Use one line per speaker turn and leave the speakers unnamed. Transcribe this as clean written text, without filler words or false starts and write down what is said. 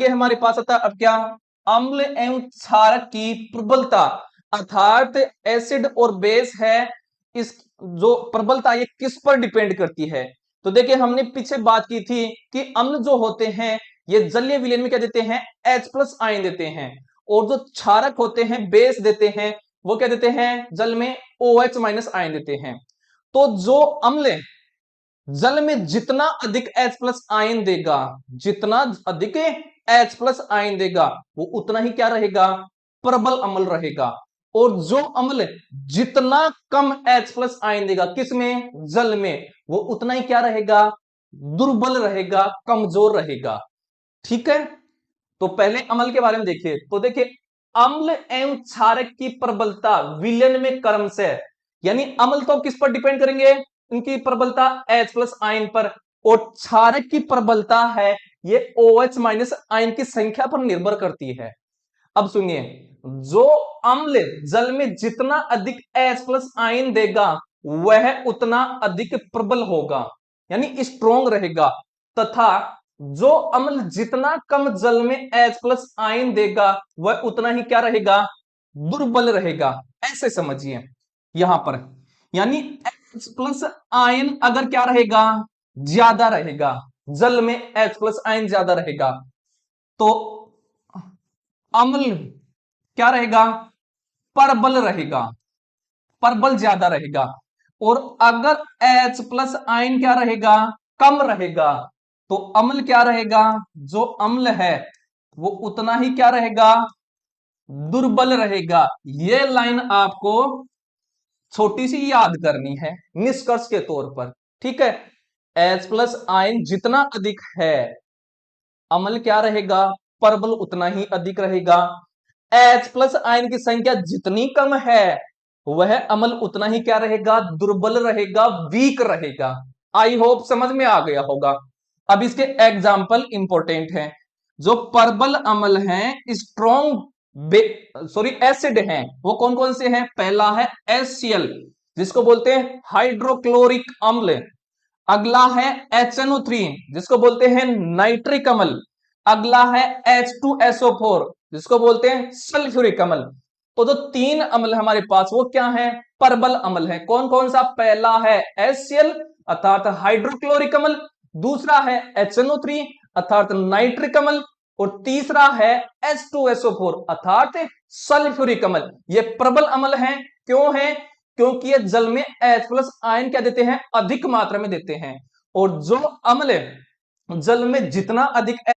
ये हमारे पास आता है अब क्या, अम्ल एवं क्षारक की प्रबलता, अर्थात एसिड और बेस है, इस जो प्रबलता ये किस पर डिपेंड करती है। तो देखिए हमने पीछे बात की थी कि अम्ल जो होते हैं ये जलीय विलयन में क्या देते हैं, H+ आयन देते हैं, और जो क्षारक होते हैं बेस देते हैं वो क्या देते हैं, जल में OH- आयन देते हैं। तो जो अम्ल जल में जितना अधिक H+ आयन देगा, जितना अधिक H+ आयन देगा वो उतना ही क्या रहेगा, प्रबल अम्ल रहेगा। और जो अम्ल जितना कम H+ आयन देगा किसमें, जल में, वो उतना ही क्या रहेगा, दुर्बल रहेगा, कमजोर रहेगा। ठीक है, तो पहले अम्ल के बारे में देखिए। तो देखिए अम्ल एवं क्षारक की प्रबलता विलयन में क्रमशः, यानी अम्ल तो किस पर डिपेंड करेंगे, इनकी प्रबलता H+ आयन पर, और क्षारक की प्रबलता है ये OH- आयन की संख्या पर निर्भर करती है। अब सुनिए, जो अम्ल जल में जितना अधिक H+ आयन देगा वह उतना अधिक प्रबल होगा, यानी स्ट्रोंग रहेगा, तथा जो अम्ल जितना कम जल में H+ आयन देगा वह उतना ही क्या रहेगा, दुर्बल रहेगा। ऐसे समझिए यहां पर, यानी H+ आयन अगर क्या रहेगा, ज्यादा रहेगा, जल में H+ आयन ज्यादा रहेगा, तो अम्ल क्या रहेगा, परबल रहेगा, परबल ज्यादा रहेगा। और अगर H+ आयन क्या रहेगा, कम रहेगा, तो अम्ल क्या रहेगा, जो अम्ल है वो उतना ही क्या रहेगा, दुर्बल रहेगा। ये लाइन आपको छोटी सी याद करनी है निष्कर्ष के तौर पर। ठीक है, H+ आयन जितना अधिक है अम्ल क्या रहेगा, परबल उतना ही अधिक रहेगा। H+ आयन की संख्या जितनी कम है वह अम्ल उतना ही क्या रहेगा, दुर्बल रहेगा, वीक रहेगा। आई होप समझ में आ गया होगा। अब इसके एग्जाम्पल इंपॉर्टेंट हैं। जो प्रबल अम्ल हैं, स्ट्रॉन्ग सॉरी एसिड हैं, वो कौन कौन से हैं, पहला है HCl जिसको बोलते हैं हाइड्रोक्लोरिक अम्ल, अगला है HNO3 जिसको बोलते हैं नाइट्रिक अम्ल, अगला है H2SO4 जिसको बोलते हैं सल्फ्यूरिक अम्ल। तो जो तीन अम्ल हमारे पास वो क्या है, परबल अम्ल है। कौन कौन सा, पहला है HCl अर्थात हाइड्रोक्लोरिक अम्ल, दूसरा है HNO3 अर्थात नाइट्रिक अम्ल, और तीसरा है H2SO4 अर्थात सल्फ्यूरिक अम्ल। ये प्रबल अम्ल है। क्यों है, क्योंकि ये जल में H+ आयन क्या देते हैं, अधिक मात्रा में देते हैं। और जो अम्ल जल में जितना अधिक